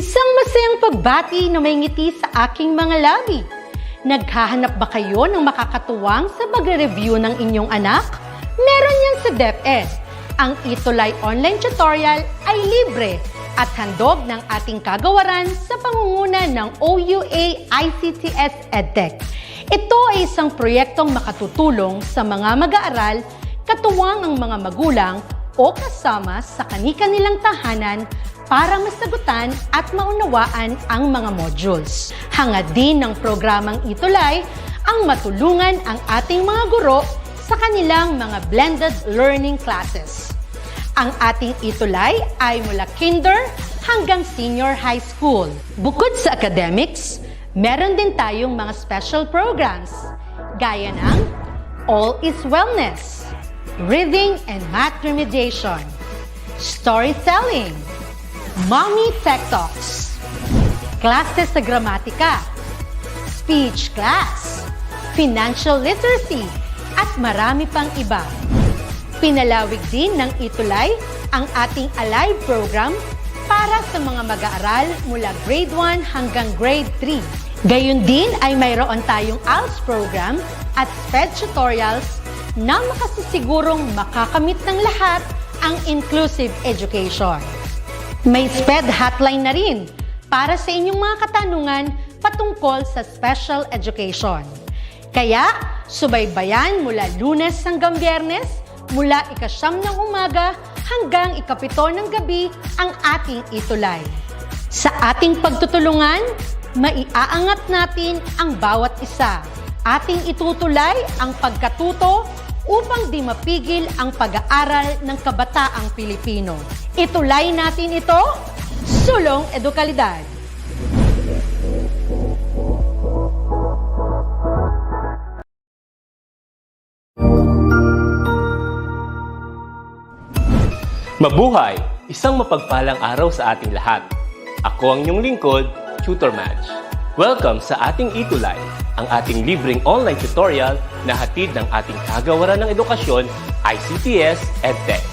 Isang masayang pagbati na may ngiti sa aking mga labi. Naghahanap ba kayo ng makakatuwang sa pagre-review ng inyong anak? Meron yan sa DepEd. Ang ETUlay online tutorial ay libre at handog ng ating kagawaran sa pangunguna ng OUA ICTS EdTech. Ito ay isang proyektong makatutulong sa mga mag-aaral, katuwang ang mga magulang o kasama sa kani-kanilang tahanan para masagutan at maunawaan ang mga modules. Hangad din ng programang ETUlay ang matulungan ang ating mga guro sa kanilang mga blended learning classes. Ang ating ETUlay ay mula kinder hanggang senior high school. Bukod sa academics, meron din tayong mga special programs gaya ng All is Wellness, Reading and Math Remediation, Storytelling, Mommy Tech Talks, Classes sa Gramatika, Speech Class, Financial Literacy, at marami pang iba. Pinalawig din ng ETUlay ang ating Alive program para sa mga mag-aaral mula grade 1 hanggang grade 3. Gayun din ay mayroon tayong ALS program at SPED tutorials na makasisigurong makakamit ng lahat ang inclusive education. May SPED hotline na rin para sa inyong mga katanungan patungkol sa special education. Kaya, subaybayan mula Lunes hanggang Biyernes, mula 9:00 ng umaga hanggang 7:00 ng gabi ang ating ETUlay. Sa ating pagtutulungan, maiaangat natin ang bawat isa. Ating itutulay ang pagkatuto upang di mapigil ang pag-aaral ng kabataang Pilipino. Itulay natin ito, sulong edukalidad. Mabuhay! Isang mapagpalang araw sa ating lahat. Ako ang inyong lingkod, Tutor Madge. Welcome sa ating ETUlay, ang ating libreng online tutorial na hatid ng ating kagawaran ng edukasyon, ICTS EdTech.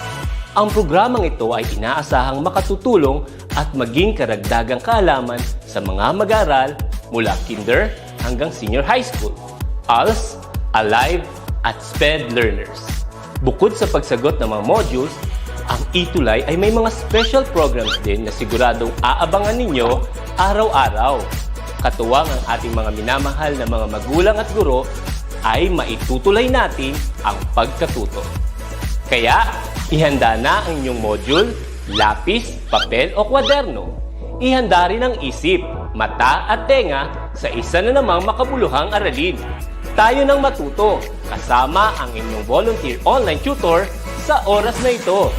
Ang programang ito ay inaasahang makatutulong at maging karagdagang kaalaman sa mga mag-aaral mula kinder hanggang senior high school, ALS, Alive, at SPED learners. Bukod sa pagsagot ng mga modules, ang ETUlay ay may mga special programs din na siguradong aabangan ninyo araw-araw. Katuwang ang ating mga minamahal na mga magulang at guro ay maitutulay natin ang pagkatuto. Kaya, ihanda na ang inyong module, lapis, papel o kwaderno. Ihanda rin ang isip, mata at tenga sa isa na namang makabuluhang aralin. Tayo nang matuto kasama ang inyong volunteer online tutor sa oras na ito.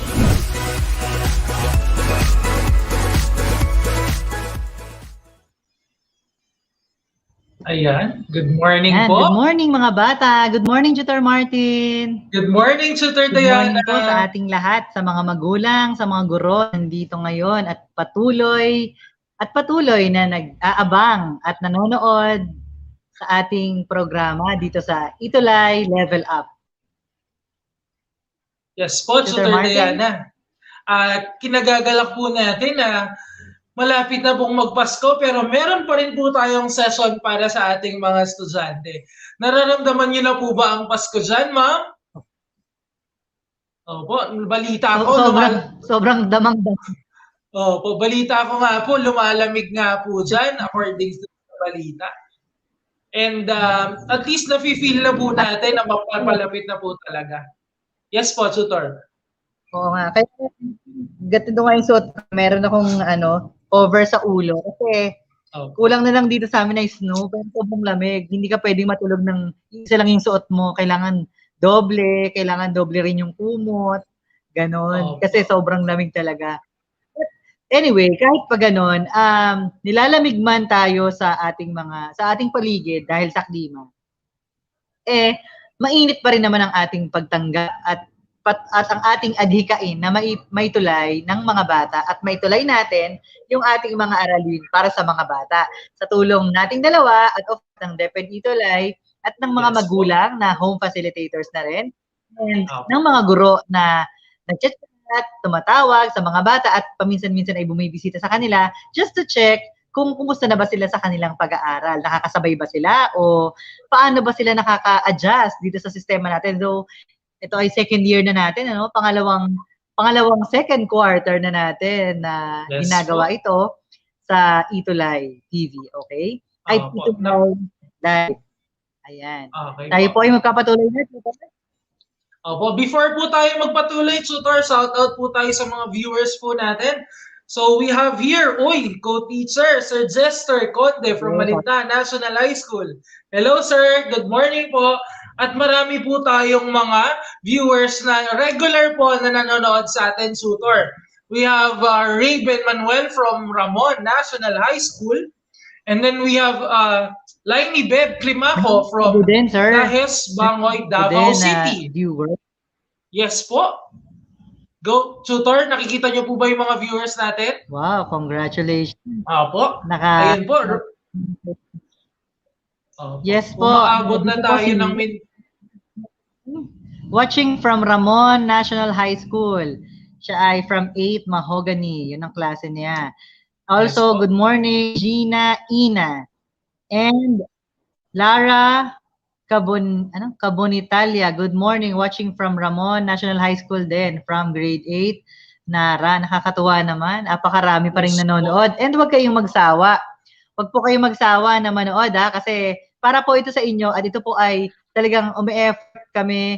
Ayan, good morning po. Good morning mga bata. Good morning, Tutor Martin. Good morning, Tutor Good Diana. morning po sa ating lahat, sa mga magulang, sa mga guro nandito ngayon at patuloy na nag-aabang at nanonood sa ating programa dito sa ETUlay Level Up. Yes po, Tutor Diana. Kinagagalak po natin na malapit na pong magpasko pero meron pa rin po tayong session para sa ating mga estudyante. Nararamdaman niyo na po ba ang Pasko dyan, ma'am? Opo, balita ko. Sobrang damang-damang. Opo, balita ko nga po, lumalamig nga po dyan according sa balita. And at least nafe-feel na po natin na mapapalapit na po talaga. Yes po, Tutor. Oo nga. Kaya ganito nga yung suot. Meron akong over sa ulo. Kasi kulang na lang dito sa amin na snow. Pero sobrang lamig. Hindi ka pwedeng matulog ng isa lang yung suot mo. Kailangan doble rin yung kumot. Ganon. Kasi sobrang lamig talaga. But anyway, kahit pa ganon, nilalamig man tayo sa ating paligid dahil sa klima. Mainit pa rin naman ang ating pagtanggap at ang ating adhikain na maitulay ng mga bata at maitulay natin yung ating mga aralin para sa mga bata. Sa tulong nating dalawa at of ng DepEd ETUlay at ng mga magulang na home facilitators na rin and ng mga guro na nag-chat at tumatawag sa mga bata at paminsan-minsan ay bumibisita sa kanila just to check kung kumusta na ba sila sa kanilang pag-aaral. Nakakasabay ba sila o paano ba sila nakaka-adjust dito sa sistema natin. Though ito ay second year na natin, ano? Pangalawang second quarter na natin na ginagawa ito sa ETUlay TV, okay? Ay, ETUlay Live. Ayan. Okay, tayo po ay magpapatuloy na. Opo, before po tayo magpatuloy, tutor, shout out po tayo sa mga viewers po natin. So we have here, co-teacher, Sir Jester Conde from Malinta National High School. Hello sir, good morning po. At marami po tayong mga viewers na regular po na nanonood sa atin, tutor. We have Raven Manuel from Ramon National High School. And then we have Laini Beb Climaco from Lahes, Bangoy, Davao City. Yes po. Go, tutor, nakikita niyo po ba yung mga viewers natin? Wow, congratulations. Opo. Ayan po. Yes po. Umaabot na tayo ng watching from Ramon National High School. Siya ay from 8 Mahogany. Yun ang klase niya. Also, good morning, Gina Ina. And Lara Cabonitalia, good morning, watching from Ramon National High School din, from grade 8. Nara, nakakatuwa naman. Apakarami pa rin nanonood. And huwag kayong magsawa. Huwag po kayong magsawa na manood, kasi para po ito sa inyo at ito po ay talagang umi-effort kami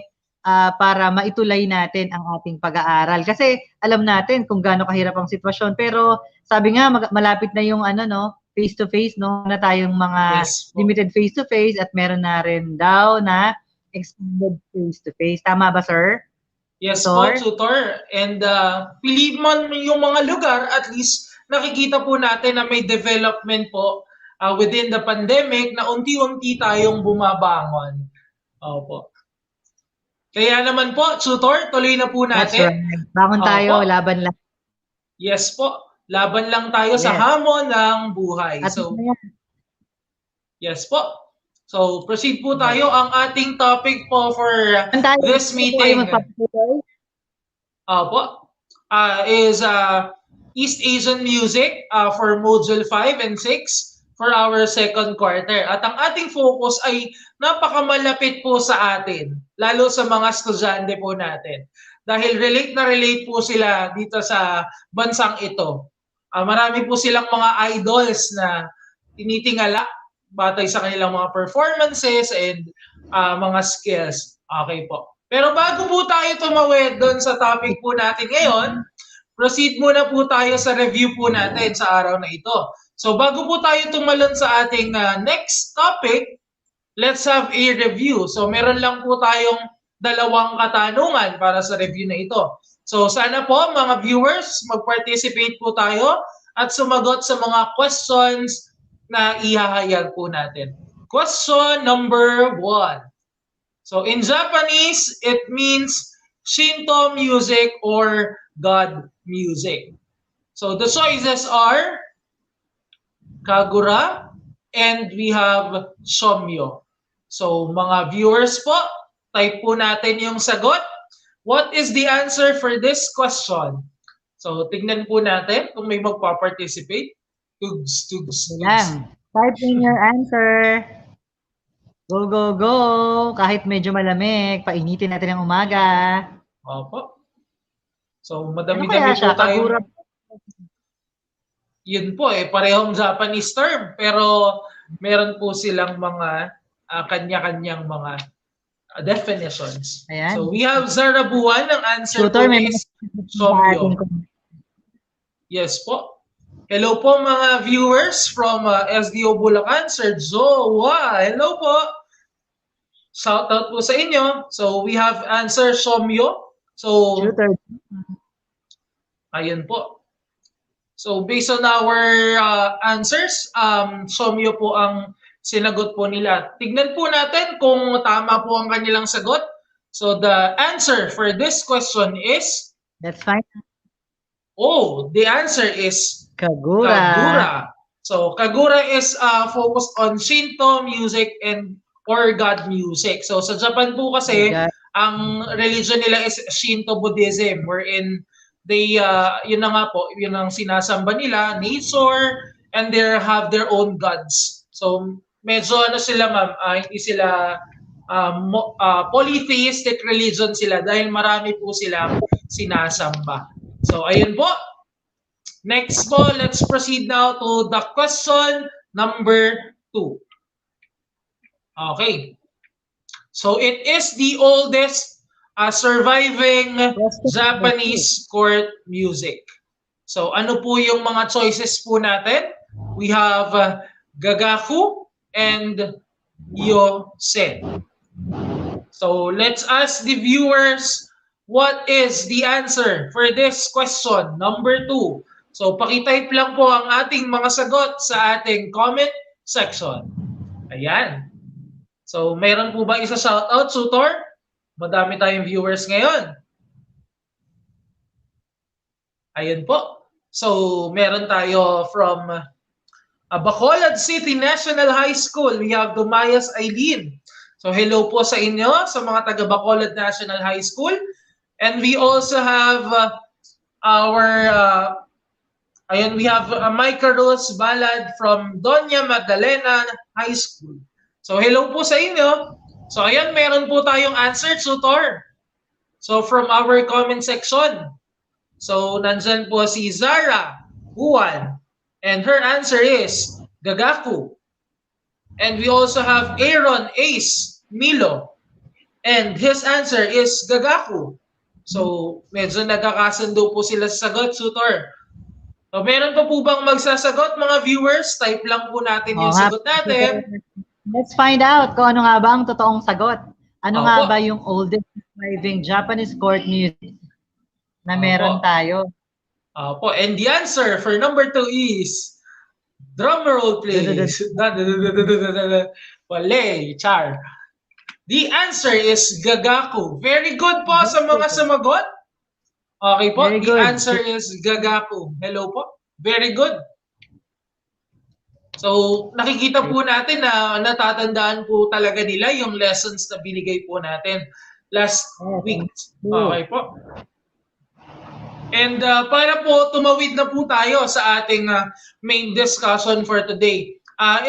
para maitulay natin ang ating pag-aaral. Kasi alam natin kung gaano kahirap ang sitwasyon. Pero sabi nga, malapit na yung face-to-face, na tayong mga limited face-to-face at meron na rin daw na extended face-to-face. Tama ba, sir? Yes po, tutor. And piliin mo yung mga lugar, at least nakikita po natin na may development po within the pandemic na unti-unti tayong bumabangon. Opo. Kaya naman po, tutor, tuloy na po natin. That's right. Bangon tayo, laban lang. Yes po. Laban lang tayo sa hamon ng buhay. So, yes po. So, proceed po tayo. Ang ating topic po for this meeting is East Asian music for Module 5 and 6 for our second quarter. At ang ating focus ay napakamalapit po sa atin, lalo sa mga estudyante po natin. Dahil relate na relate po sila dito sa bansang ito. Marami po silang mga idols na tinitingala batay sa kanilang mga performances and mga skills. Okay po. Pero bago po tayo tumawid doon sa topic po natin ngayon, proceed muna po tayo sa review po natin sa araw na ito. So bago po tayo tumalon sa ating next topic, let's have a review. So meron lang po tayong dalawang katanungan para sa review na ito. So sana po mga viewers, mag-participate po tayo at sumagot sa mga questions na ihahayag po natin. Question number 1. So in Japanese, it means Shinto music or God music. So the choices are Kagura and we have Shomyo. So mga viewers po, type po natin yung sagot. What is the answer for this question? So tignan po natin kung may magpa-participate. Tugs. Type in your answer. Go, go, go. Kahit medyo malamig, painitin natin ang umaga. Opo. So madami-dami po tayo. Yun po parehong Japanese term. Pero meron po silang mga kanya-kanyang mga definitions. Ayan. So we have Zara Buwan. Ang answer po is Shomyo. Yes po. Hello po mga viewers from SDO Bulacan. Sir Joa. Hello po. Shout out po sa inyo. So we have answer Shomyo. So ayun po. So based on our answers, Shomyo po ang sinagot po nila. Tignan po natin kung tama po ang kanilang sagot. So the answer for this question is... That's fine. Oh, the answer is Kagura. So Kagura is focused on Shinto music or God music. So sa Japan po kasi, ang religion nila is Shinto Buddhism, wherein yun na nga po, yun ang sinasamba nila, nature, and they have their own gods. So, medyo ano sila ma'am, hindi sila polytheistic religion sila dahil marami po silang sinasamba. So, ayun po. Next po, let's proceed now to the question number 2. Okay. So, it is the oldest surviving Japanese court music. So, ano po yung mga choices po natin? We have Gagaku and Yosen. So, let's ask the viewers, what is the answer for this question, number 2? So, pakitype lang po ang ating mga sagot sa ating comment section. Ayan. So, meron po ba isa shoutout, Sutor? Madami tayong viewers ngayon. Ayun po. So, meron tayo from Bacolod City National High School. We have Dumayas Aileen. So, hello po sa inyo, sa mga taga Bacolod National High School. And we also have we have Micah Rose Balad from Doña Magdalena High School. So, hello po sa inyo. So, ayan, meron po tayong answer, Tutor. So, from our comment section. So, nandyan po si Zara Juan. And her answer is Gagaku. And we also have Aaron Ace Milo. And his answer is Gagaku. So, medyo nagkakasundo po sila sa sagot, Tutor. So, meron pa po bang magsasagot, mga viewers? Type lang po natin yung sagot natin. Let's find out kung ano nga ba ang totoong sagot. Ano nga ba yung oldest surviving Japanese court music na meron tayo? Opo. And the answer for number 2 is, drum roll please. Wale, char. The answer is Gagaku. Very good po sa mga sumagot. Okay po, the answer is Gagaku. Hello po. Very good. So, nakikita po natin na natatandaan po talaga nila yung lessons na binigay po natin last week. Okay po. And para po tumawid na po tayo sa ating main discussion for today.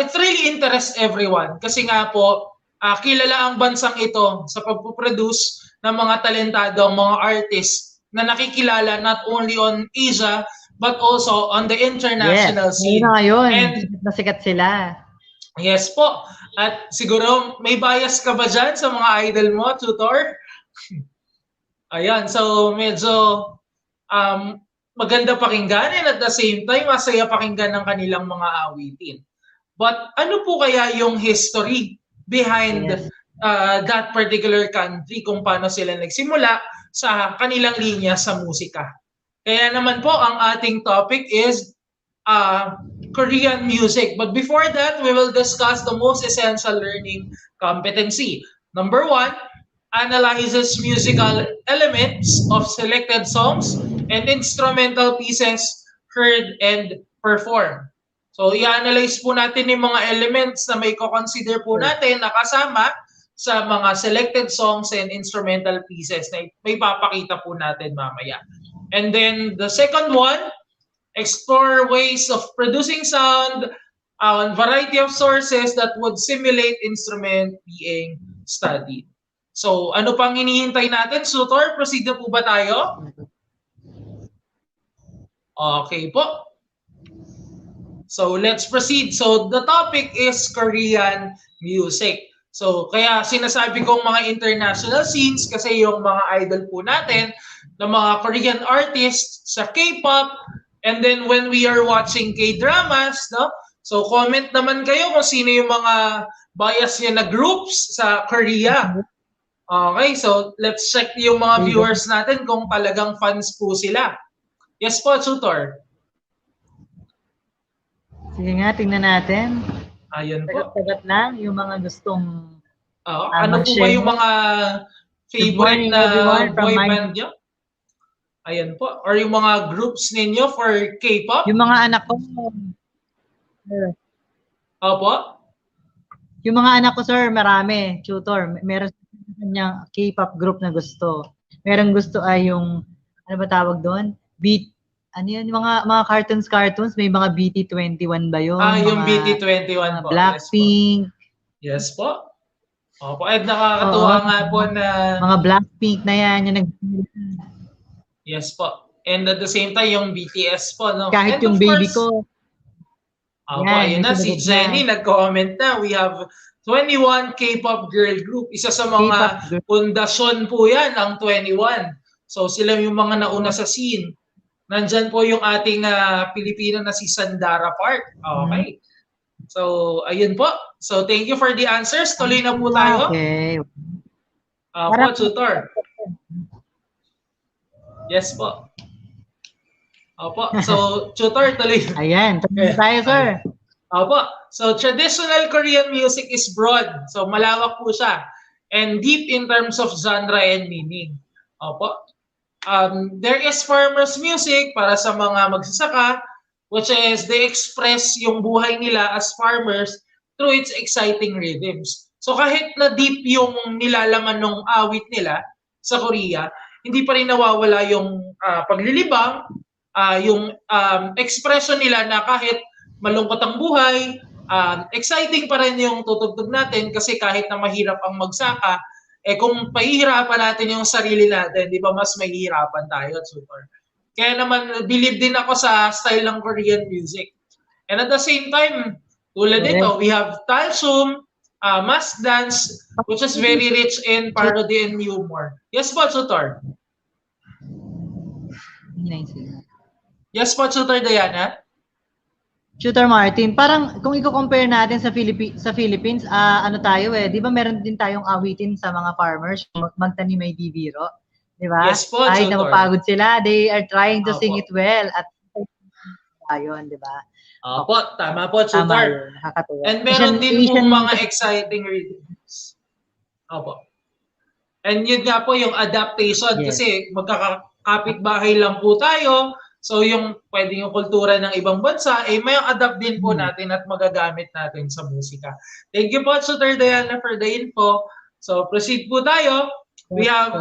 It really interests everyone kasi nga po, kilala ang bansang ito sa pagpuproduce ng mga talentadong mga artists na nakikilala not only on Asia but also on the international scene. And nasikat sila. Yes po. At siguro may bias ka ba dyan sa mga idol mo, Tutor? Ayan, so medyo maganda pakinggan and at the same time masaya pakinggan ng kanilang mga awitin. But ano po kaya yung history behind that particular country kung paano sila nagsimula sa kanilang linya sa musika? Kaya naman po, ang ating topic is Korean music. But before that, we will discuss the most essential learning competency. Number 1, analyzes musical elements of selected songs and instrumental pieces heard and performed. So, i-analyze po natin yung mga elements na may consider po natin na kasama sa mga selected songs and instrumental pieces na may papakita po natin mamaya. And then the second one, explore ways of producing sound on variety of sources that would simulate instrument being studied. So, ano pang hinihintay natin? Sutor, proceed na po ba tayo? Okay po. So, let's proceed. So, the topic is Korean music. So, kaya sinasabi kong mga international scenes kasi yung mga idol po natin ng mga Korean artists sa K-pop, and then when we are watching K-dramas, no? So, comment naman kayo kung sino yung mga bias nyo na groups sa Korea. Okay, so let's check yung mga viewers natin kung talagang fans po sila. Yes po, Tutor. Sige nga, tingnan natin. Ayun po. Sagat lang yung mga gustong ano po ba yung mga favorite na boy band nyo? Ayan po. Or yung mga groups ninyo for K-pop? Yung mga anak ko. Opo? Yung mga anak ko, sir, marami. Tutor. Meron kanyang K-pop group na gusto. Meron gusto ay yung, ano ba tawag doon? ano yan, mga cartoons, may mga BT21 ba yun? Yung mga, BT21 mga po. Blackpink. Yes po. Opo, at nakakatuwa nga po na... Mga Blackpink na yan, yung Yes po. And at the same time, yung BTS po, no? kahit And yung of baby course, ko. opo, Yan, ayun na, si sumunod Jenny nag-comment na. We have 21 K-pop girl group. Isa sa mga pundasyon po yan, ang 21. So sila yung mga nauna sa scene. Nandyan po yung ating Pilipino na si Sandara Park. Okay. So, ayun po. So, thank you for the answers. Tuloy na po tayo. Okay. Po, tutor. Yes po. Opo. So, tutor, tuloy. Ayan. Tuloy tayo, sir. Opo. So, traditional Korean music is broad. So, malawak po siya. And deep in terms of genre and meaning. Opo. There is farmers music para sa mga magsasaka, which is they express yung buhay nila as farmers through its exciting rhythms. So kahit na deep yung nilalaman ng awit nila sa Korea, hindi pa rin nawawala yung paglilibang, yung expression nila na kahit malungkot ang buhay, exciting pa rin yung tutugtog natin kasi kahit na mahirap ang magsaka, kung pahihirapan natin yung sarili natin, di ba mas mahihirapan tayo, super. Kaya naman, believe din ako sa style ng Korean music. And at the same time, tulad nito, we have Talsum, mask dance, which is very rich in parody and humor. Yes po, Tutor. Yes po, Tutor Diana. Tutor Martin, parang kung i-compare natin sa Philippines, ano tayo di ba meron din tayong awitin sa mga farmers, magtanim may bibiro, di ba? Yes po, kahit na mapagod sila, they are trying to sing it Opo. well at ayun, di ba? Opo, tama po, Tutor. Nakakatuwa. And meron din po mga exciting rhythms. Opo. And yun nga po yung adaptation kasi magkakapit-bahay lang po tayo. So yung pwedeng yung kultura ng ibang bansa, may adapt din po natin at magagamit natin sa musika. Thank you po, Tutor Diana, for the info. So proceed po tayo. We have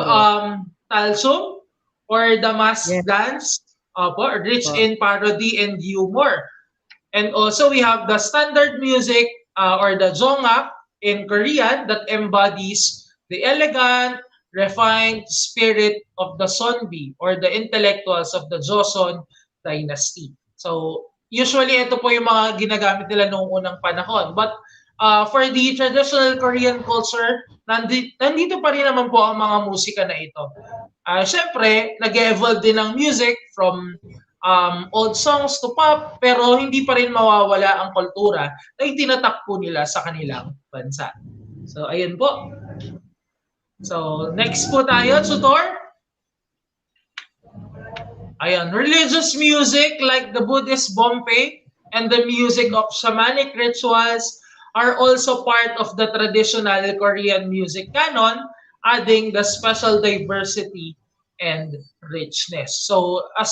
Talsum or the mask dance, rich in parody and humor. And also we have the standard music or the jongak in Korean that embodies the elegant, refined spirit of the Sonbi or the intellectuals of the Joseon dynasty. So, usually ito po yung mga ginagamit nila noong unang panahon. But for the traditional Korean culture, nandito pa rin naman po ang mga musika na ito. Siyempre, nag-evolve din ang music from old songs to pop, pero hindi pa rin mawawala ang kultura na itinatakpo nila sa kanilang bansa. So, ayun po. So, next po tayo, Tutor. Ayan, religious music like the Buddhist Bompe and the music of shamanic rituals are also part of the traditional Korean music canon, adding the special diversity and richness. So, as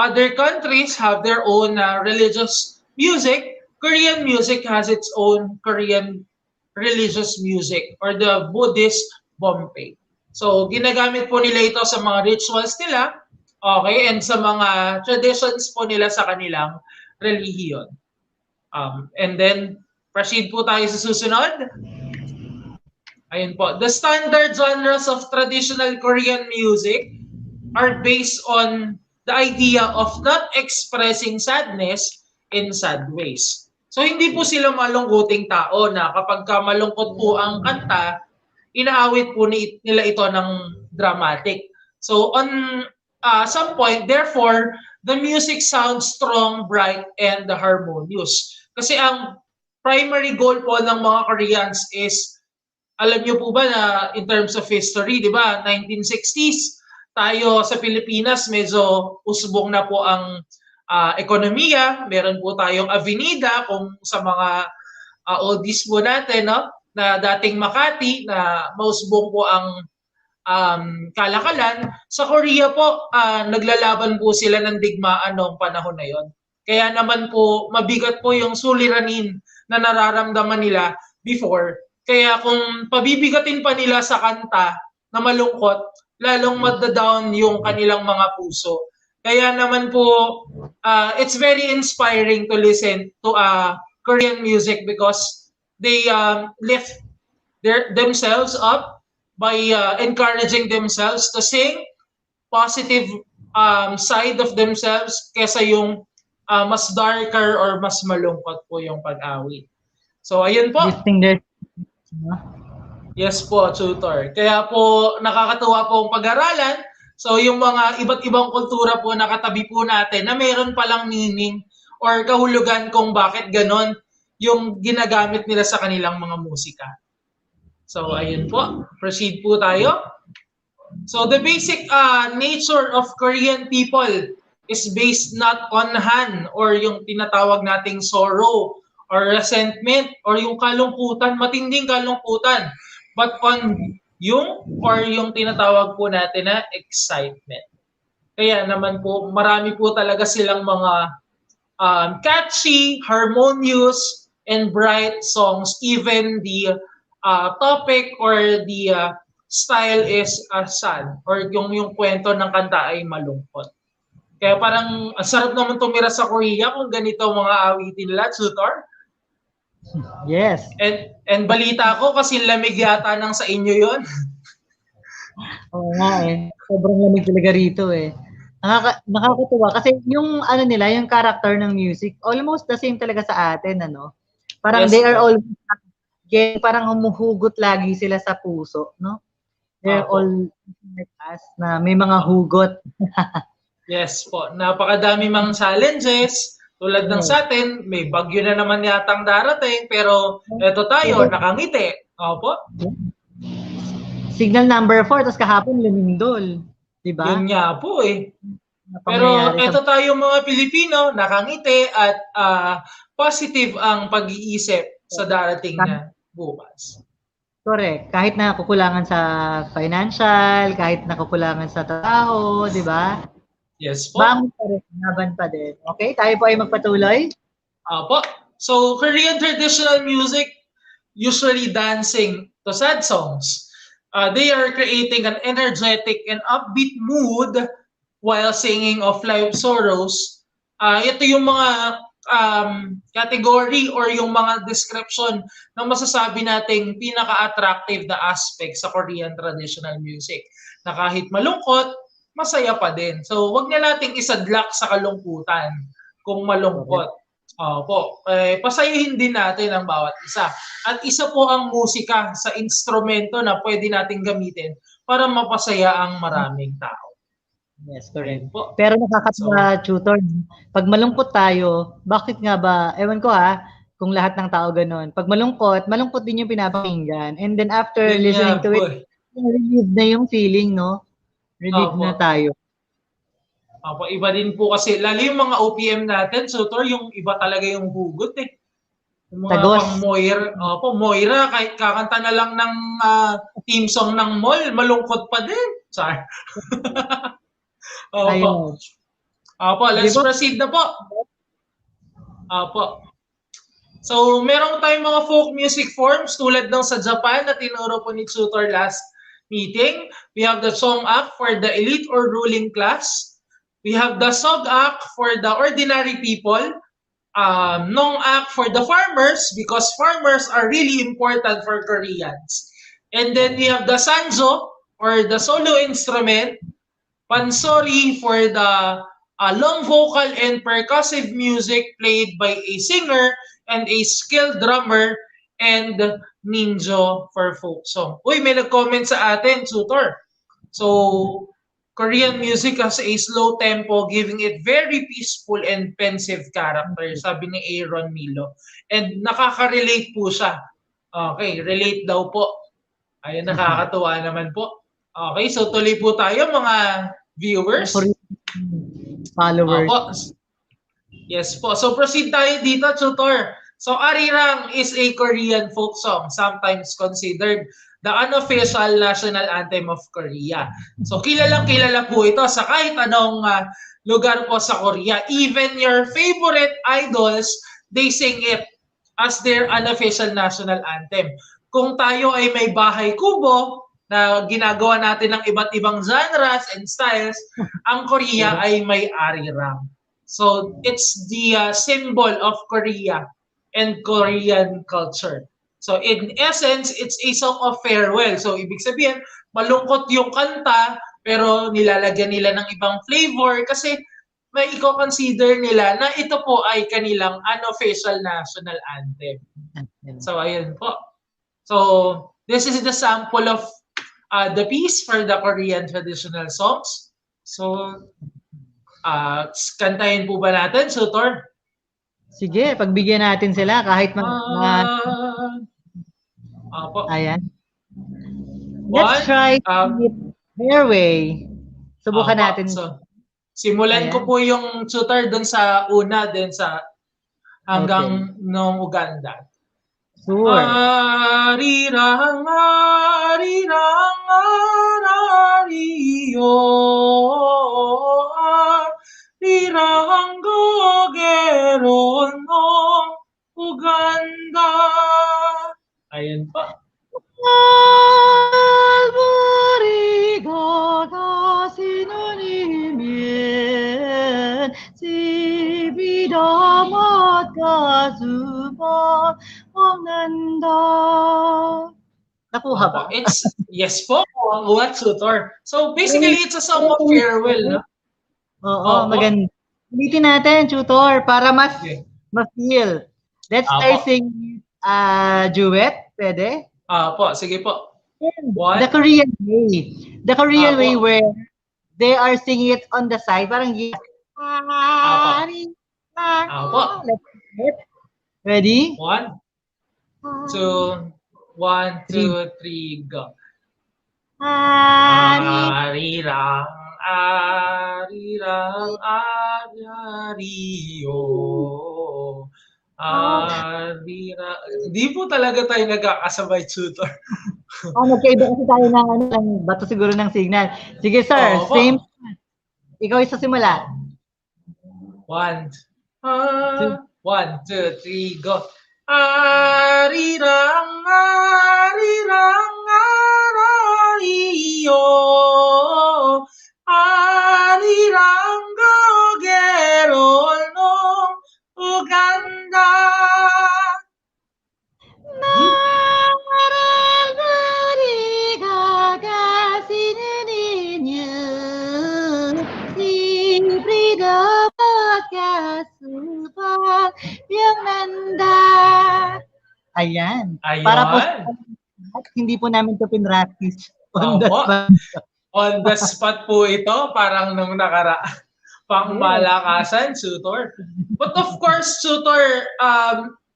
other countries have their own religious music, Korean music has its own Korean religious music or the Buddhist Bompe. So, ginagamit po nila ito sa mga rituals nila, okay, and sa mga traditions po nila sa kanilang relihiyon. And then, proceed po tayo sa susunod. Ayun po. The standard genres of traditional Korean music are based on the idea of not expressing sadness in sad ways. So, hindi po sila malungkuting tao na kapag malungkot po ang kanta, inaawit po nila ito ng dramatic. So on some point, therefore, the music sounds strong, bright, and harmonious. Kasi ang primary goal po ng mga Koreans is, alam niyo po ba na in terms of history, di ba, 1960s, tayo sa Pilipinas, medyo usbong na po ang ekonomiya. Meron po tayong avenida kung sa mga oldies po natin, no? Na dating Makati, na mausbong po ang kalakalan. Sa Korea po, naglalaban po sila ng digmaan noong panahon na yon. Kaya naman po, mabigat po yung suliranin na nararamdaman nila before. Kaya kung pabibigatin pa nila sa kanta na malungkot, lalong madadown yung kanilang mga puso. Kaya naman po, it's very inspiring to listen to Korean music because they lift themselves up by encouraging themselves to sing positive side of themselves kesa yung mas darker or mas malungkot po yung pag-awit. So, ayun po. Lifting their... Yes po, tutor. Kaya po, nakakatuwa po ang pag-aralan. So, yung mga iba't ibang kultura po nakatabi po natin na mayroon palang meaning or kahulugan kung bakit ganon yung ginagamit nila sa kanilang mga musika. So, ayun po. Proceed po tayo. So, the basic nature of Korean people is based not on han or yung tinatawag nating sorrow or resentment or yung kalungkutan, matinding kalungkutan, but on yung tinatawag po natin na excitement. Kaya naman po, marami po talaga silang mga catchy, harmonious, and bright songs. Even the topic or the style is sad or yung kwento ng kanta ay malungkot. Kaya parang ang sarap naman tumira sa Korea kung ganito mga awitin nila, tutor. Yes. And balita ko kasi lamig yata ng sa inyo yon. Oo nga eh. Sobrang lamig talaga rito eh. Nakakatuwa kasi yung ano nila, yung character ng music, almost the same talaga sa atin, ano? Parang Yes, they are all parang humuhugot lagi sila sa puso, no? They're all like us na may mga hugot. Yes po. Napakadami mang challenges. Tulad ng sa atin, may bagyo na naman yatang darating, pero eto tayo, nakangiti. Opo. Signal number 4, tapos kahapon lumindol. Diba? Yun nga po eh. Pero eto tayo mga Pilipino, nakangiti at positive ang pag-iisip sa darating na bukas. Correct. Kahit na kukulangan sa financial, kahit na kukulangan sa trabaho, di ba? Yes po. Bangon pa rin, laban pa din. Okay, tayo po ay magpatuloy. Opo. So, Korean traditional music, usually dancing to sad songs. They are creating an energetic and upbeat mood while singing of life sorrows. Ito yung mga category or yung mga description na masasabi nating pinaka-attractive na aspect sa Korean traditional music. Na kahit malungkot, masaya pa din. So, wag na nating isadlak sa kalungkutan kung malungkot. Opo, pasayahin din natin ang bawat isa. At isa po ang musika sa instrumento na pwede nating gamitin para mapasaya ang maraming tao. Yes, correct. Pero nakakatawa, tutor, pag malungkot tayo, bakit nga ba, ewan ko kung lahat ng tao ganun. Pag malungkot din yung pinapakinggan. And then after listening to it, relieve na yung feeling, no? Relieve na tayo. Opo, iba din po kasi, lalo yung mga OPM natin, tutor, yung iba talaga yung hugot eh. Yung mga pang Moira, kahit kakanta na lang ng theme song ng mall, malungkot pa din. Sorry. Opo. Opo, let's proceed na po. Opo. So, meron tayong mga folk music forms tulad ng sa Japan na tinuro po ni tutor last meeting. We have the song act for the elite or ruling class. We have the song act for the ordinary people. Nong act for the farmers because farmers are really important for Koreans. And then we have the sanjo or the solo instrument. Pansori for the long vocal and percussive music played by a singer and a skilled drummer, and ninjo for folk song. Uy, may nag-comment sa atin, tutor. So, Korean music has a slow tempo, giving it very peaceful and pensive character, sabi ni Aaron Milo. And nakaka-relate po siya. Okay, relate daw po. Ayun, nakakatuwa naman po. Okay, so tuloy po tayo mga viewers. Followers. Yes po. So proceed tayo dito, tutor. So Arirang is a Korean folk song, sometimes considered the unofficial national anthem of Korea. So kilalang-kilala po ito sa kahit anong lugar po sa Korea. Even your favorite idols, they sing it as their unofficial national anthem. Kung tayo ay may bahay kubo, na ginagawa natin ng iba't ibang genres and styles, ang Korea ay may arirang. So, it's the symbol of Korea and Korean culture. So, in essence, it's a song of farewell. So, ibig sabihin, malungkot yung kanta, pero nilalagyan nila ng ibang flavor kasi may i-consider nila na ito po ay kanilang unofficial national anthem. So, ayun po. So, this is the sample of the piece for the Korean traditional songs. So, kantahin po ba natin, Sutor? Sige, pagbigyan natin sila kahit ayan. Let's try their way. Subukan natin. So, simulan ko po yung Sutor dun sa una, din sa hanggang nung Uganda. Sure. Arirang, arirang, arariyo, arirang gogero no Uganda. Ayan pa. 알부리가 가시는 이면 집이다 맛가수만 먹는다. Nakuha ba? It's, yes po, what, Sutor? So basically, it's a song of farewell, no? Oo, maganda. Ulitin natin, tutor, para mas feel. Let's try sing duet, pwede? Po, sige po. The Korean way. The Korean way where they are singing it on the side. Parang Ready? 1, 2, 1, 2, 3, go. Arirang, arirang, ariyo. Di po talaga tayo nagkakasabay, Tutor. Magkaiba kasi tayo ng bato siguro ng signal. Sige, sir. Same. Ikaw isa simula. 1, 2, 3, go. Arirang, arirang, arariyo. Arirang gogero no Uganda. 나라리가 가시는 인연 시브리가 가수방 명난다. Ayan. Para po hindi po namin ito pinractice. On the spot po ito, parang nung pang malakasan, Tutor. But of course, Tutor,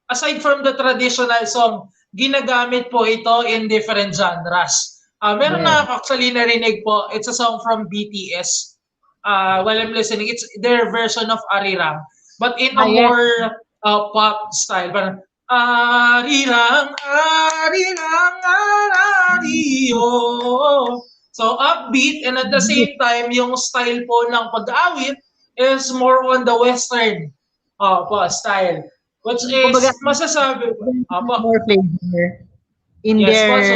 aside from the traditional song, ginagamit po ito in different genres. Meron na actually narinig po, it's a song from BTS. While I'm listening, it's their version of Arirang. But in a more pop style, parang Arirang, arirang, arariyo. So upbeat, and at the same time, yung style po ng pag-awit is more on the western style. Which is, masasabi more flavor in their...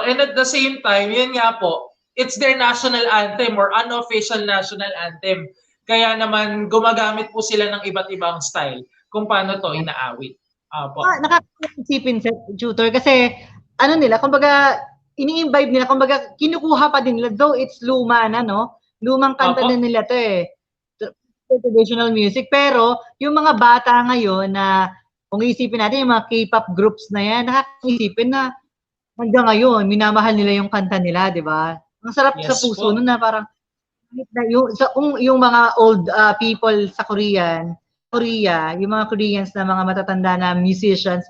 and at the same time, yun nga po, it's their national anthem or unofficial national anthem. Kaya naman, gumagamit po sila ng iba't ibang style kung paano to inaawit. Nakakaisipin, Tutor, kasi ano nila, kumbaga, ini-imbibe nila, kumbaga, kinukuha pa din nila, though it's luma na, no? Lumang kanta na nila to traditional music. Pero, yung mga bata ngayon na, kung isipin natin, yung mga K-pop groups na yan, nakakaisipin na, hanggang ngayon, minamahal nila yung kanta nila, di ba? Ang sarap sa puso nun na parang, yung mga old people sa Korea, yung mga Koreans na mga matatanda na musicians,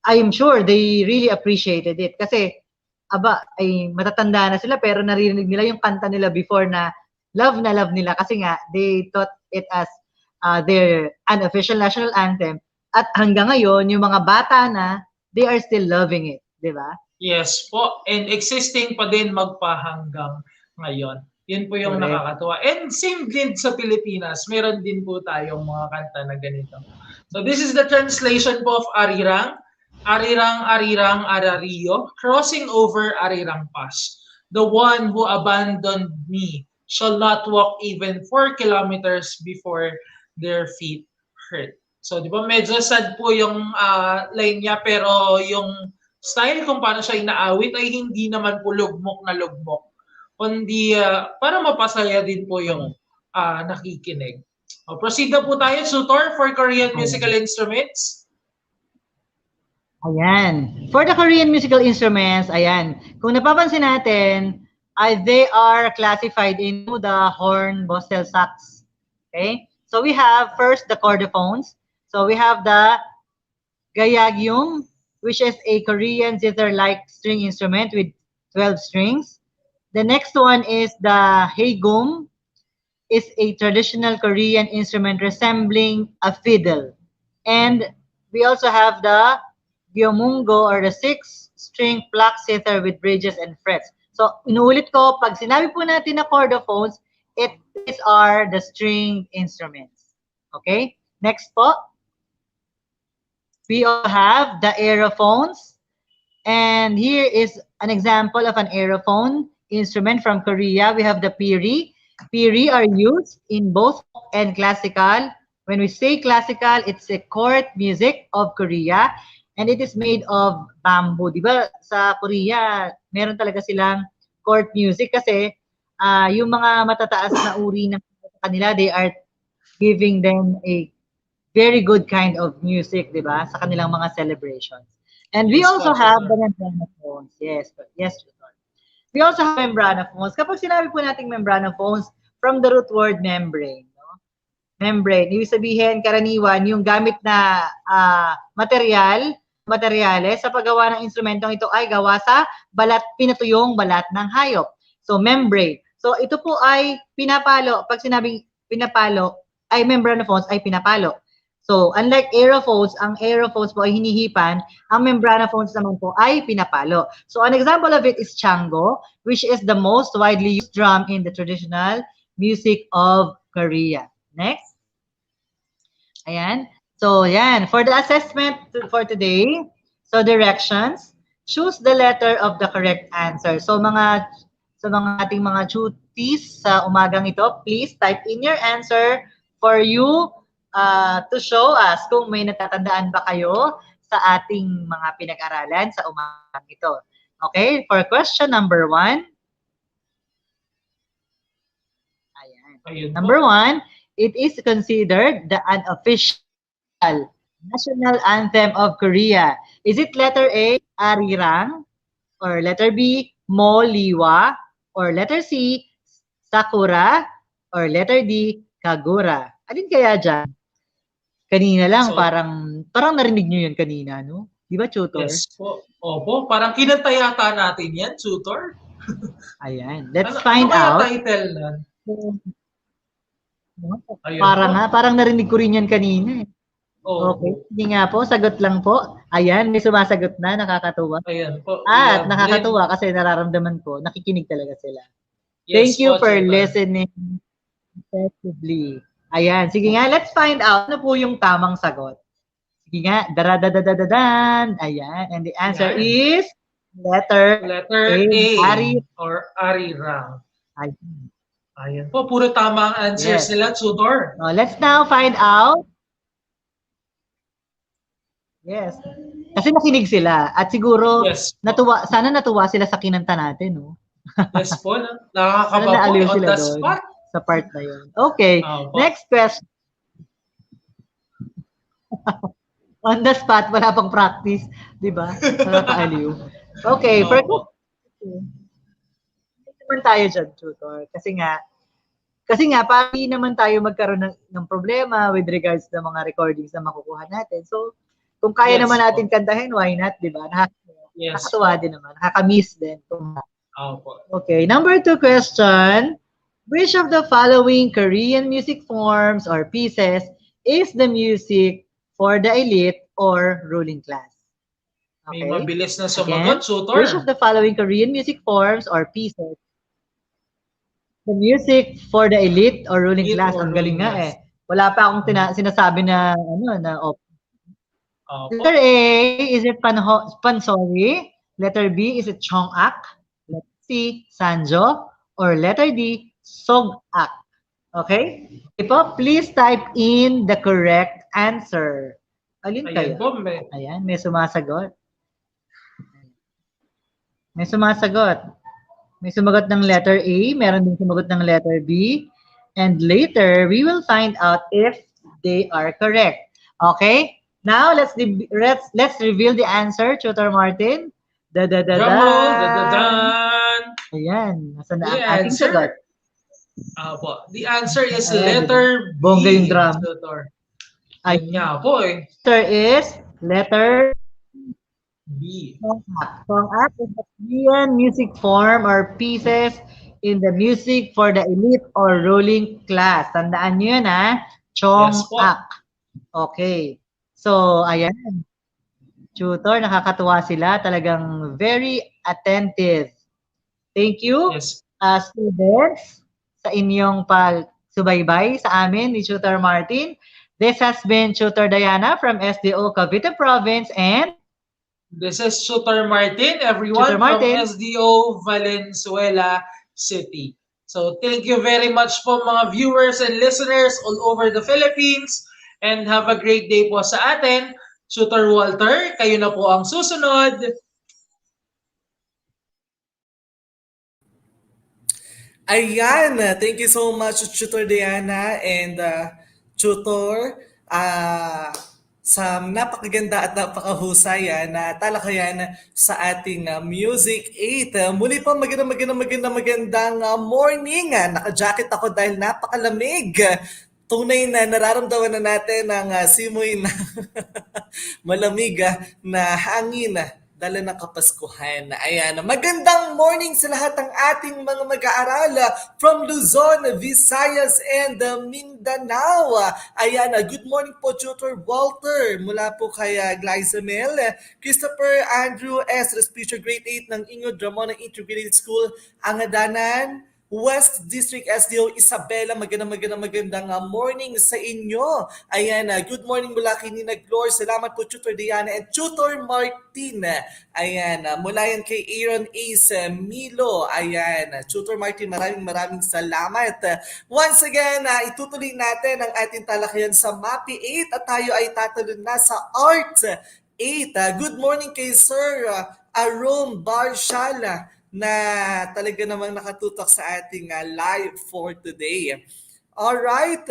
I am sure they really appreciated it. Kasi, ay matatanda na sila pero naririnig nila yung kanta nila before na love nila kasi nga they thought it as their unofficial national anthem, at hanggang ngayon yung mga bata na they are still loving it, di ba? Yes po, and existing pa din magpahanggang ngayon. Yun po yung nakakatuwa. And same din sa Pilipinas, meron din po tayong mga kanta na ganito. So this is the translation po of Arirang. Arirang Arirang Arario, crossing over Arirang Pass. The one who abandoned me shall not walk even 4 kilometers before their feet hurt. So, di ba, medyo sad po yung line niya, pero yung style kung paano siya inaawit ay hindi naman po lugmok na lugmok. Kundi para mapasaya din po yung nakikinig. Proceed na po tayo, tutor, for Korean musical instruments. Ayan. For the Korean musical instruments, ayan. Kung napapansin natin, they are classified into the horn, bossel, sax. Okay? So we have first the chordophones. So we have the gayagyum, which is a Korean zither-like string instrument with 12 strings. The next one is the haegum, is a traditional Korean instrument resembling a fiddle. And we also have the gyomungo, or the 6-string pluck zither with bridges and frets. So, inuulit ko, pag sinabi po natin na chordophones, these are the string instruments. Okay? Next po. We all have the aerophones. And here is an example of an aerophone instrument from Korea. We have the piri. Piri are used in both folk and classical. When we say classical, it's a court music of Korea. And it is made of bamboo. Di ba sa Korea, meron talaga silang court music kasi yung mga matataas na uri ng kanila, they are giving them a very good kind of music, di ba, sa kanilang mga celebrations. And we also have the membranophones. Yes, yes. We also have membranophones. Kapag sinabi po nating membranophones, from the root word membrane, no? Membrane, ibig sabihin, karaniwan, yung gamit na materyales sa paggawa ng instrumentong ito ay gawa sa pinatuyong balat ng hayop. So, membrane. So, ito po ay pinapalo. Pag sinabing pinapalo, ay membranophones ay pinapalo. So, unlike aerophones, ang aerophones po ay hinihipan, ang membranophones naman po ay pinapalo. So, an example of it is chango, which is the most widely used drum in the traditional music of Korea. Next. Ayan. So, yan. For the assessment for today, so directions, choose the letter of the correct answer. So, ating mga tuties sa umagang ito, please type in your answer for you to show us kung may natatandaan ba kayo sa ating mga pinag-aralan sa umagang ito. Okay? For question number 1. Ayan. Number 1, it is considered the unofficial national anthem of Korea. Is it letter A, Arirang? Or letter B, Mo Liwa? Or letter C, Sakura? Or letter D, Kagura? Alin kaya dyan? Kanina lang, parang narinig nyo yun kanina, no? Di ba, tutor? Yes po. Opo, parang kinanta yata natin yan, tutor. Ayan. Let's find out. Ano kaya title nun? Parang narinig ko rin yan kanina. Okay. Sige nga po, sagot lang po. Ayan, may sumasagot na, nakakatuwa. Ayan po. At nakakatuwa kasi nararamdaman ko, nakikinig talaga sila. Yes, thank you for listening effectively. Ayan, sige nga, let's find out ano po yung tamang sagot. Sige nga, daradadadadadan. Ayan, and the answer is letter A. Or Arirang. Ayan po, puro tama ang answers nila, tutor. Let's now find out. Yes. Kasi nakinig sila at siguro sana natuwa sila sa kinanta natin, no? Yes po, nakakaba po on the spot. Sa part na yun. Okay, next question. On the spot, wala pang practice, di ba? Nakakaaliw. Okay, for naman tayo dyan, tutor. Kasi nga, para hindi naman tayo magkaroon ng problema with regards sa mga recordings na makukuha natin. So, kung kaya naman natin kantahin, why not, di ba? Nakakatuwa din naman. Nakakamiss din. Okay, number 2 question. Which of the following Korean music forms or pieces is the music for the elite or ruling class? Okay. May mabilis na sumagot, tutor. Which of the following Korean music forms or pieces the music for the elite or ruling class? Ang galing nga eh. Wala pa akong sinasabi na Opo. Letter A, is it Pansori? Letter B, is it Chongak? Letter C, Sanjo? Or letter D, Sogak? Okay? Po, please type in the correct answer. Alin Ayan kayo? po, may Ayan, may sumasagot. May sumasagot. May sumagot ng letter A, meron din sumagot ng letter B, and later we will find out if they are correct. Okay? Now let's reveal the answer, Tutor Martin. drum roll, da-da-dan. Ayan, nasa na The ang ating sagot? answer, po, the answer is Ayan, letter bongga yung B, drum. Tutor. Ay, Yun nga po eh. answer is letter B. Songak is a Korean music form or pieces in the music for the elite or ruling class. Tandaan nyo yun, ha? Yes po. Chongak. Okay. So, ayan. Tutor, nakakatuwa sila. Talagang very attentive. Thank you, Yes. Students, sa inyong pagsubaybay sa amin ni Tutor Martin. This has been Tutor Diana from SDO Cavite Province and This is Tutor Martin, everyone, Tutor Martin. from SDO Valenzuela City. So thank you very much po mga viewers and listeners all over the Philippines, and have a great day po sa atin. Tutor Walter, kayo na po ang susunod. Ayan, thank you so much, Tutor Diana and Tutor, sa napakaganda at napakahusay na talakayan sa ating Music 8. Muli po magandang morning. Naka-jacket ako dahil napakalamig. Tunay na nararamdaman na natin ang simoy na malamig na hangin dala ng Kapaskuhan. Ayan, magandang morning sa lahat ng ating mga mag-aaral from Luzon, Visayas, and Mindanao. Ayan, good morning po, Tutor Walter, mula po kay Glyzamel, Christopher Andrew S. Speaker Grade 8 ng Ingo Dramona Integrated School, Angadanan, West District SDO Isabela, magandang morning sa inyo. Ayan, good morning mula kay Nina Glor. Salamat po, Tutor Diana and Tutor Martin. Ayan, mula yan kay Aaron Ace Milo. Ayan, Tutor Martin, maraming salamat. Once again, itutuloy natin ang ating talakayan sa MAPEH 8 at tayo ay tatalon na sa Art 8. Good morning kay Sir Arom Barshala na talaga namang nakatutok sa ating live for today. Alright.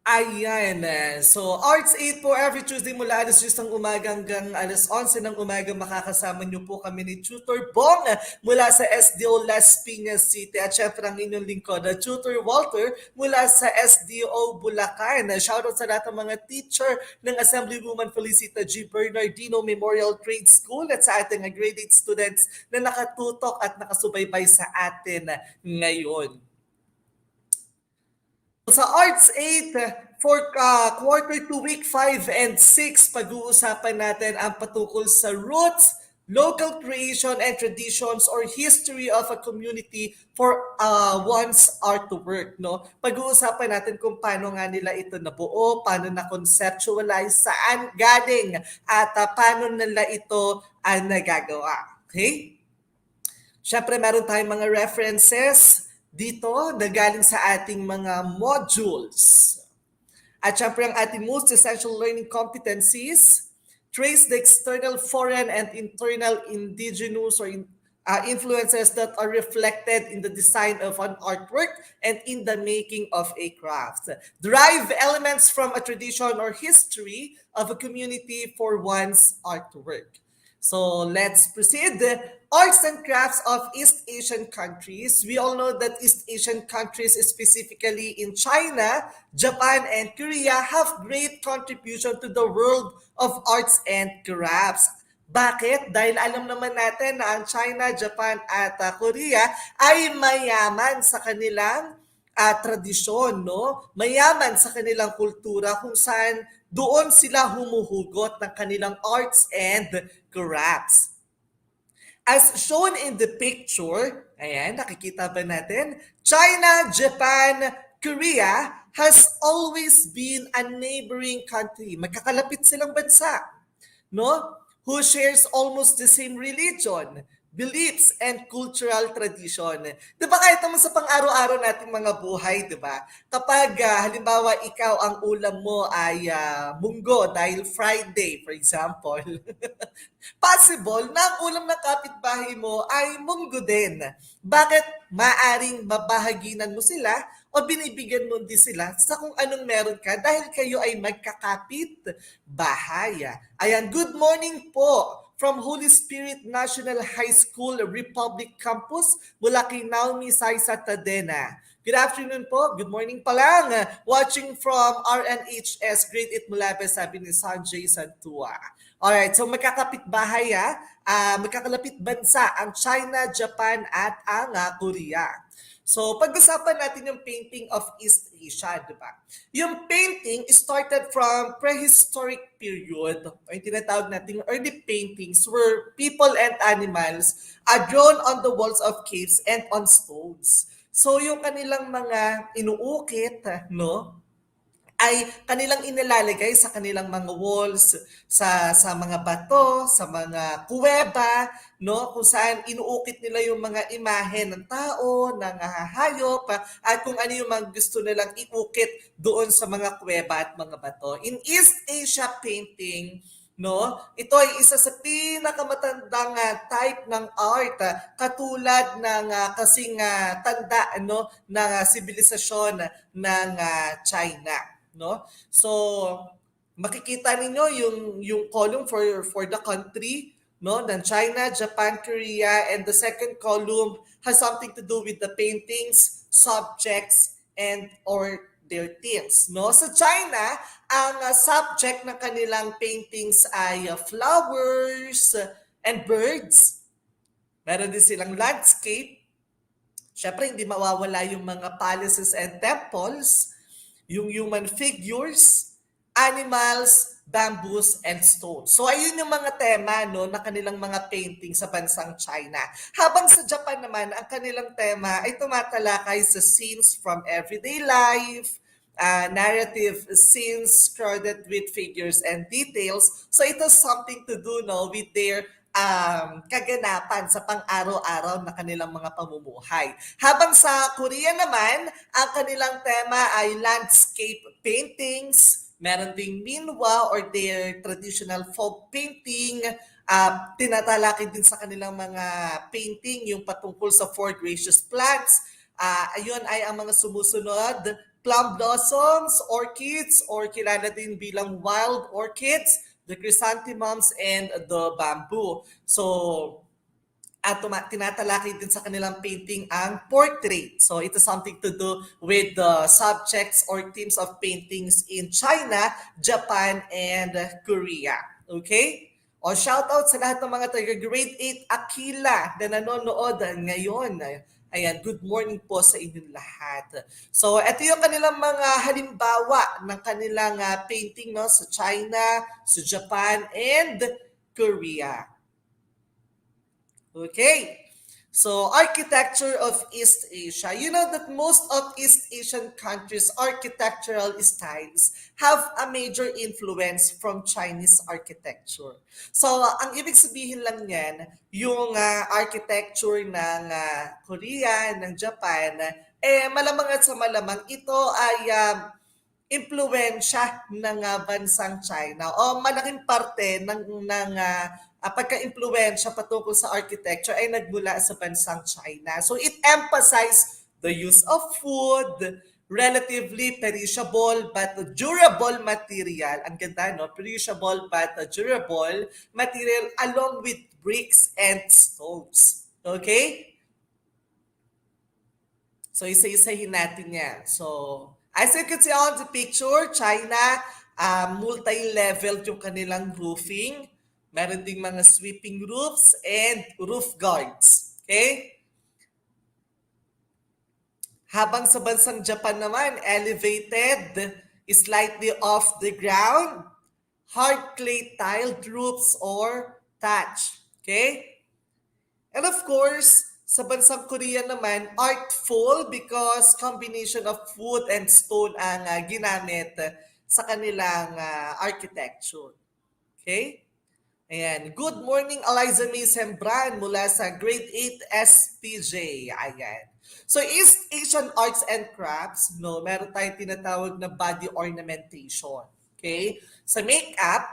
Ayan. So, Arts 8 po every Tuesday mula alas 10 ng umaga hanggang alas 11 ng umaga. Makakasama niyo po kami ni Tutor Bong mula sa SDO Las Piñas City. At syempre ang inyong lingkod, Tutor Walter mula sa SDO Bulacan. Shoutout sa lahat ng mga teacher ng Assemblywoman Felicita G. Bernardino Memorial Trade School at sa ating grade 8 students na nakatutok at nakasubaybay sa atin ngayon. Sa Arts 8, for quarter 2, week 5 and 6, pag-uusapan natin ang patungkol sa roots, local creation and traditions or history of a community for one's artwork. No? Pag-uusapan natin kung paano nga nila ito nabuo, paano na-conceptualize, saan galing, at paano nila ito nagagawa. Okay? Siyempre, meron tayong mga references dito na galing sa ating mga modules. At syempre ang ating most essential learning competencies, trace the external, foreign, and internal indigenous or influences that are reflected in the design of an artwork and in the making of a craft. Derive elements from a tradition or history of a community for one's artwork. So let's proceed. Arts and crafts of East Asian countries. We all know that East Asian countries, specifically in China, Japan, and Korea, have great contribution to the world of arts and crafts. Bakit? Dahil alam naman natin na ang China, Japan, at Korea ay mayaman sa kanilang tradisyon, no? Mayaman sa kanilang kultura kung saan doon sila humuhugot ng kanilang arts and crafts. As shown in the picture, ayan, nakikita ba natin? China, Japan, Korea has always been a neighboring country. Magkakalapit silang bansa, no? Who shares almost the same religion, beliefs, and cultural tradition. Di ba kahit naman sa pang-araw-araw nating mga buhay, di ba? Kapag halimbawa ikaw ang ulam mo ay munggo dahil Friday, for example, possible na ang ulam ng kapitbahay mo ay munggo din. Bakit? Maaring mabahaginan mo sila o binibigyan mo din sila sa kung anong meron ka dahil kayo ay magkakapit bahay. Ayan, good morning po from Holy Spirit National High School Republic Campus mula kay Naomi Saisa Tadena. Good afternoon po. Good morning pa lang. Watching from RNHS Grade 8 Mulabe, sabi ni Sanjay Santua. Alright, so magkakapit bahay magkakalapit bansa ang China, Japan at ang Korea. So pag-usapan natin yung painting of East Asia, di ba? Yung painting started from prehistoric period, o yung tinatawag natin early paintings where people and animals are drawn on the walls of caves and on stones. So yung kanilang mga inuukit, no? Ay kanilang inilalagay sa kanilang mga walls, sa mga bato, sa mga kuweba, no, kung saan inuukit nila yung mga imahe ng tao, ng hayop, at kung ano yung mga gusto nilang iukit doon sa mga kuweba at mga bato. In East Asia painting, no, ito ay isa sa pinakamatandang type ng art, katulad ng kasing tanda, no, ng sibilisasyon ng China, no? So makikita ninyo yung column for the country, no, ng China, Japan, Korea, and the second column has something to do with the paintings, subjects, and or their themes, no? Sa China, ang subject ng kanilang paintings ay flowers and birds. Meron din silang landscape. Syempre, hindi mawawala yung mga palaces and temples, yung human figures, animals, bamboos, and stones. So ayun yung mga tema, no, na kanilang mga painting sa bansang China. Habang sa Japan naman, ang kanilang tema ay tumatalakay sa scenes from everyday life, narrative scenes crowded with figures and details. So it has something to do, no, with their kaganapan sa pang-araw-araw na kanilang mga pamumuhay. Habang sa Korea naman, ang kanilang tema ay landscape paintings, meron ding minhwa or their traditional folk painting, tinatalakay din sa kanilang mga painting yung patungkol sa four gracious plants. Ayun ay ang mga sumusunod: plum blossoms, orchids, or kilala din bilang wild orchids, the chrysanthemums, and the bamboo. So, tinatalakay din sa kanilang painting ang portrait. So, it has something to do with the subjects or themes of paintings in China, Japan, and Korea. Okay? O shout out sa lahat ng mga taga grade 8 Aquila na nanonood ngayon. Ayan, good morning po sa inyong lahat. So, ito yung kanilang mga halimbawa ng kanilang painting, no, sa China, sa Japan, and Korea. Okay. So, architecture of East Asia. You know that most of East Asian countries' architectural styles have a major influence from Chinese architecture. So, ang ibig sabihin lang yan, yung architecture ng Korea, ng Japan, malamang at sa malamang ito ay impluwensya ng bansang China o malaking parte ng pagka-impluwensya patungkol sa architecture ay nagmula sa bansang China. So it emphasized the use of food, relatively perishable but durable material. Ang ganda, no? Perishable but durable material along with bricks and stones. Okay? So isa-isahin natin yan. So, as you can see on the picture, China, multi-level yung kanilang roofing. Meron ding mga sweeping roofs and roof guards. Okay? Habang sa bansang Japan naman, elevated, slightly off the ground, hard clay tiled roofs or thatch. Okay? And of course, Sa bansang Korea naman, artful because combination of wood and stone ang ginamit sa kanilang architecture. Okay? Ayan. Good morning, Eliza May Sembran mula sa Grade 8 SPJ. Ayan. So, East Asian Arts and Crafts, no, meron tayong tinatawag na body ornamentation. Okay? Sa makeup,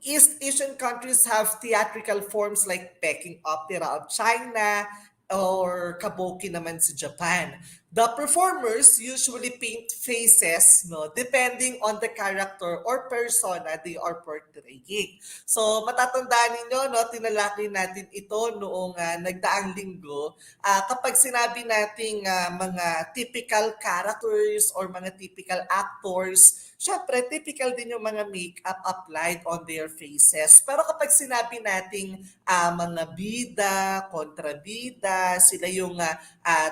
East Asian countries have theatrical forms like Peking opera of China or kabuki naman sa Japan. The performers usually paint faces, no, depending on the character or persona they are portraying. So matatandaan ninyo, no, tinalakay natin ito noong nagdaang linggo. Kapag sinabi nating mga typical characters or mga typical actors, syempre, typical din yung mga makeup applied on their faces. Pero kapag sinabi nating mga bida, kontrabida, sila yung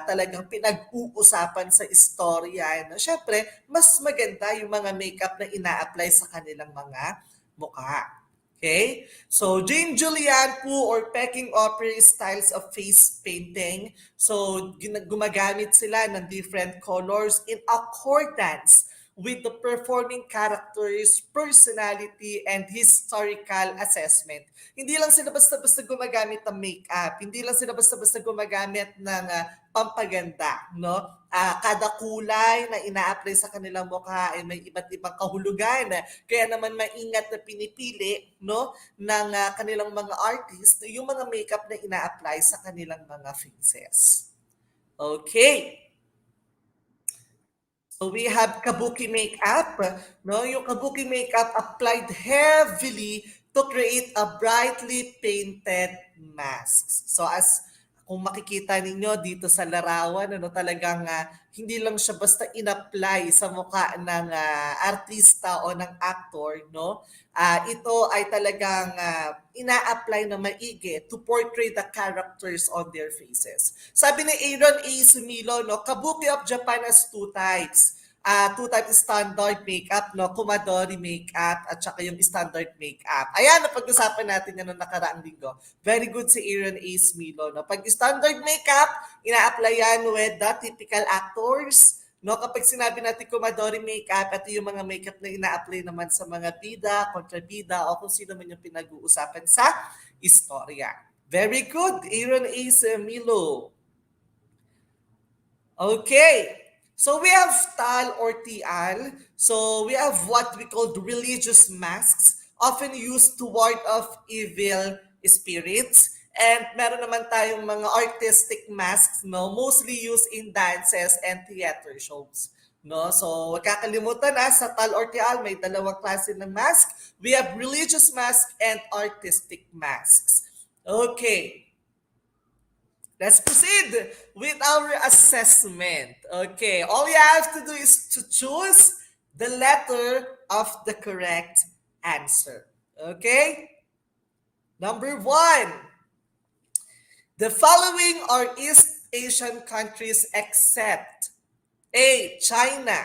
talagang pinag-uusapan sa istorya, no? Syempre, mas maganda yung mga makeup na ina-apply sa kanilang mga mukha. Okay? So, Jane Julian po or Peking opera styles of face painting. So, gumagamit sila ng different colors in accordance with the performing character's personality and historical assessment. Hindi lang sila basta-basta gumagamit ng makeup, hindi lang sila basta-basta gumagamit ng pampaganda, no? Kada kulay na ina-apply sa kanilang mukha ay may iba't ibang kahulugan. Kaya naman maingat na pinipili, no, ng kanilang mga artist yung mga makeup na ina-apply sa kanilang mga faces. Okay. So we have kabuki makeup, no? Yung kabuki makeup applied heavily to create a brightly painted mask. So as kung makikita ninyo dito sa larawan, ano, talagang hindi lang siya basta in-apply sa mukha ng artista o ng actor, no? Ito ay talagang ina-apply na maigi to portray the characters on their faces. Sabi ni Aaron A. Sumilo, no, kabuki of Japan has two types. Two types standard makeup, no? Kumadori makeup at saka yung standard makeup. Ayan, napag-usapan natin yan noong nakaraang linggo. Very good si Aaron A. Smilo, no? Pag standard makeup, ina-apply yan with the typical actors. No, kapag sinabi natin kumadori makeup, ito yung mga makeup na ina-apply naman sa mga bida, kontrabida, o kung sino man yung pinag-uusapan sa istorya. Very good, Aaron A. Smilo. Okay. So we have tal or tial. So we have what we call religious masks, often used to ward off evil spirits. And meron naman tayong mga artistic masks, no, mostly used in dances and theater shows. No, so wag kakalimutan sa tal or tial may dalawang klase ng mask. We have religious mask and artistic masks. Okay. Let's proceed with our assessment. Okay, all you have to do is to choose the letter of the correct answer. Okay? Number 1. The following are East Asian countries except A. China,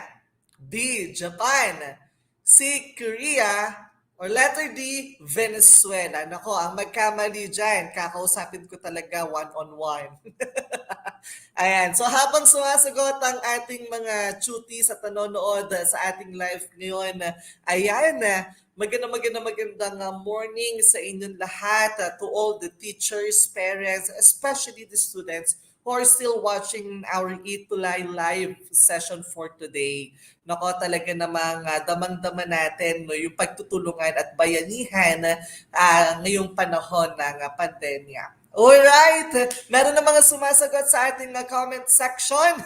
B. Japan, C. Korea, or letter D, Venezuela. Nako, ang magkamali dyan, kakausapin ko talaga one-on-one. Ayan, so habang sumasagot ang ating mga cuties at nanonood sa ating live ngayon, ayan, magandang morning sa inyong lahat, to all the teachers, parents, especially the students who are still watching our ETUlay live session for today. Nako, talaga namang damang-dama natin, no, yung pagtutulungan at bayanihan ngayong panahon ng pandemya. Alright, meron na mga sumasagot sa ating comment section.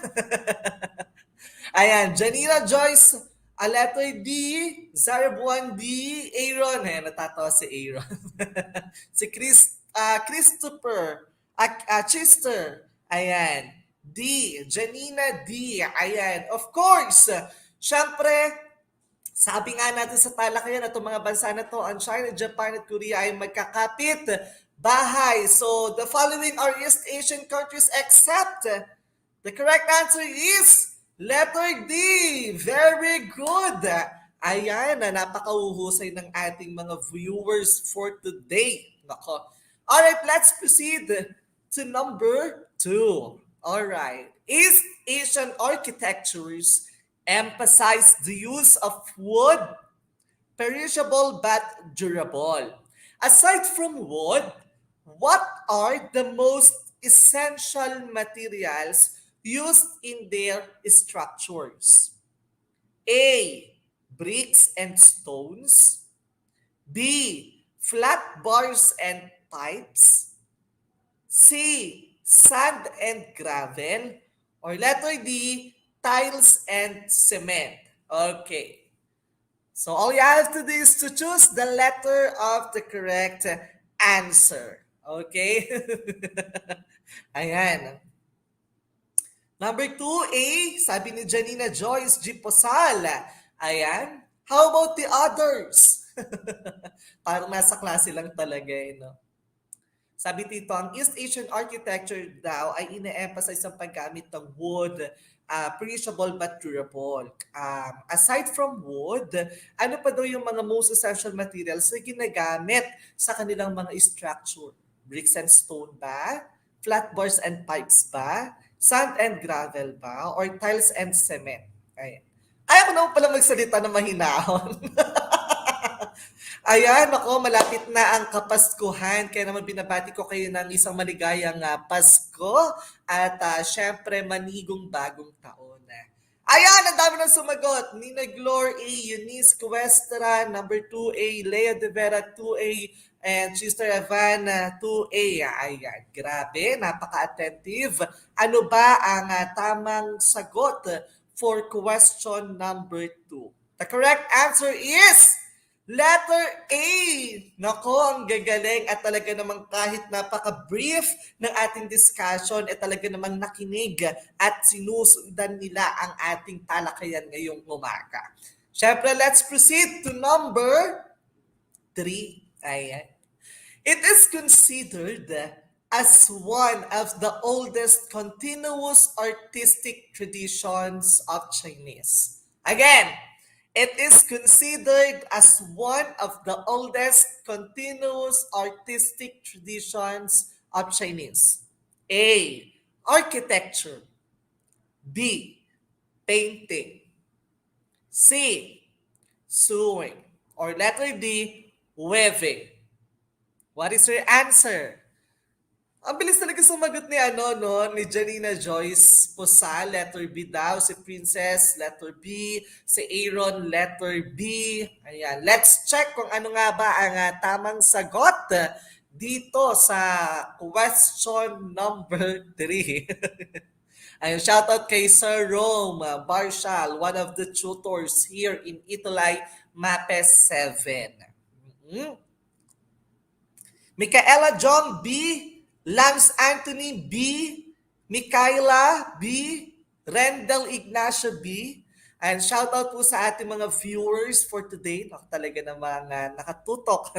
Ayan, Janina Joyce, letter D, Zarabuan D, Aaron, natatawa si Aaron. Si Christopher, Chester, ayan. D. Janina D. Ayan. Of course, syempre, sabi nga natin sa talakayan, itong mga bansa na to, ang China, Japan at Korea ay magkakapit bahay. So, the following are East Asian countries except the correct answer is letter D. Very good. Ayan, napakauhusay ng ating mga viewers for today. Nako. Alright, let's proceed to number 2. All right. East Asian architectures emphasize the use of wood, perishable but durable. Aside from wood, what are the most essential materials used in their structures? A. Bricks and stones. B. Flat bars and pipes. C. Sand and gravel. Or letter D. Tiles and cement. Okay. So all you have to do is to choose the letter of the correct answer. Okay? Ayan. Number 2A, sabi ni Janina Joyce G. Posal. Ayan. How about the others? Parang nasa klase lang talaga eh, no? Sabi dito, ang East Asian architecture daw ay ine-emphasize ang paggamit ng wood, perishable but durable. Aside from wood, ano pa daw yung mga most essential materials na ginagamit sa kanilang mga structure? Bricks and stone ba? Flat bars and pipes ba? Sand and gravel ba? Or tiles and cement? Ayan. Ayaw ko naman pala magsalita ng mahinahon. Ayan, ako, malapit na ang Kapaskuhan. Kaya naman binabati ko kayo ng isang maligayang Pasko at syempre manigong bagong taon. Ayan, ang dami ng sumagot. Nina Glor A, Eunice Cuestra, number 2A, Lea De Vera 2A, and Sister Evan 2A. Ayan, grabe, napaka-attentive. Ano ba ang tamang sagot for question number 2? The correct answer is letter A! Nako, ang gagaling at talaga namang kahit napaka-brief ng ating discussion, talaga namang nakinig at sinusundan nila ang ating talakayan ngayong umaga. Siyempre, let's proceed to number 3. Ayan. It is considered as one of the oldest continuous artistic traditions of Chinese. Again, it is considered as one of the oldest continuous artistic traditions of Chinese. A. Architecture. B. Painting. C. Sewing. Or letter D. Weaving. What is your answer? Ang bilis talaga sumagot ni ni Janina Joyce Posal, letter B daw, si Princess, letter B, si Aaron, letter B. Ayan, let's check kung ano nga ba ang tamang sagot dito sa question number 3. Ayun, shoutout kay Sir Rome Barshal, one of the tutors here in ETUlay, MAPEH 7. Micaela Jong B, Lance Anthony B, Micaela B, Rendell Ignacio B, and shout out po sa ating mga viewers for today. Talaga namang nakatutok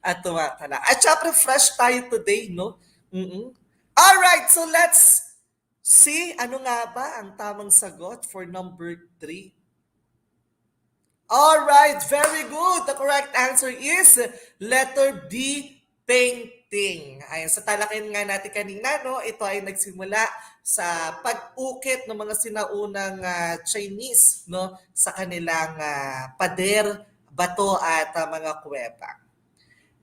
at tumatala. At syempre fresh tayo today, no? Alright, so let's see ano nga ba ang tamang sagot for number 3. Alright, very good. The correct answer is letter D, painting. Ayan, sa talakayan nga natin kanina, no, ito ay nagsimula sa pag-ukit ng mga sinaunang Chinese, no, sa kanilang pader, bato at mga kuweba.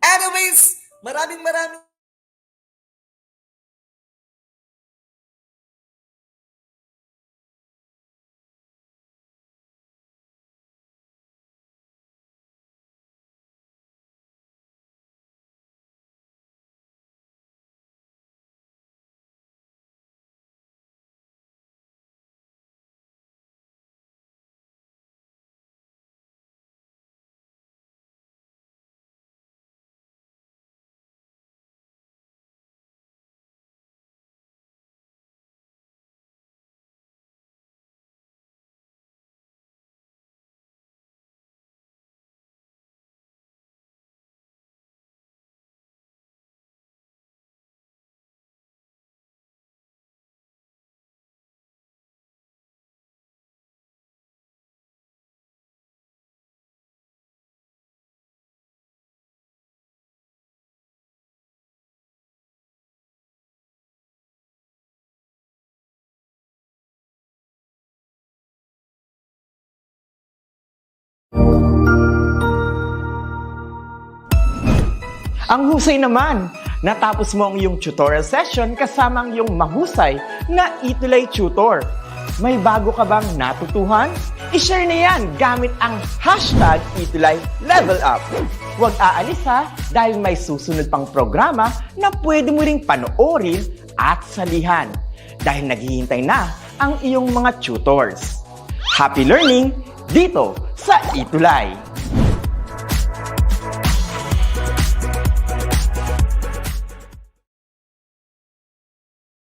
Anyways, maraming Ang husay naman! Natapos mo ang iyong tutorial session kasama ang iyong mahusay na ETUlay tutor. May bago ka bang natutuhan? I-share na yan gamit ang hashtag ETUlay Level Up. Huwag aalis ha, dahil may susunod pang programa na pwede mo ring panoorin at salihan. Dahil naghihintay na ang iyong mga tutors. Happy learning dito sa ETUlay!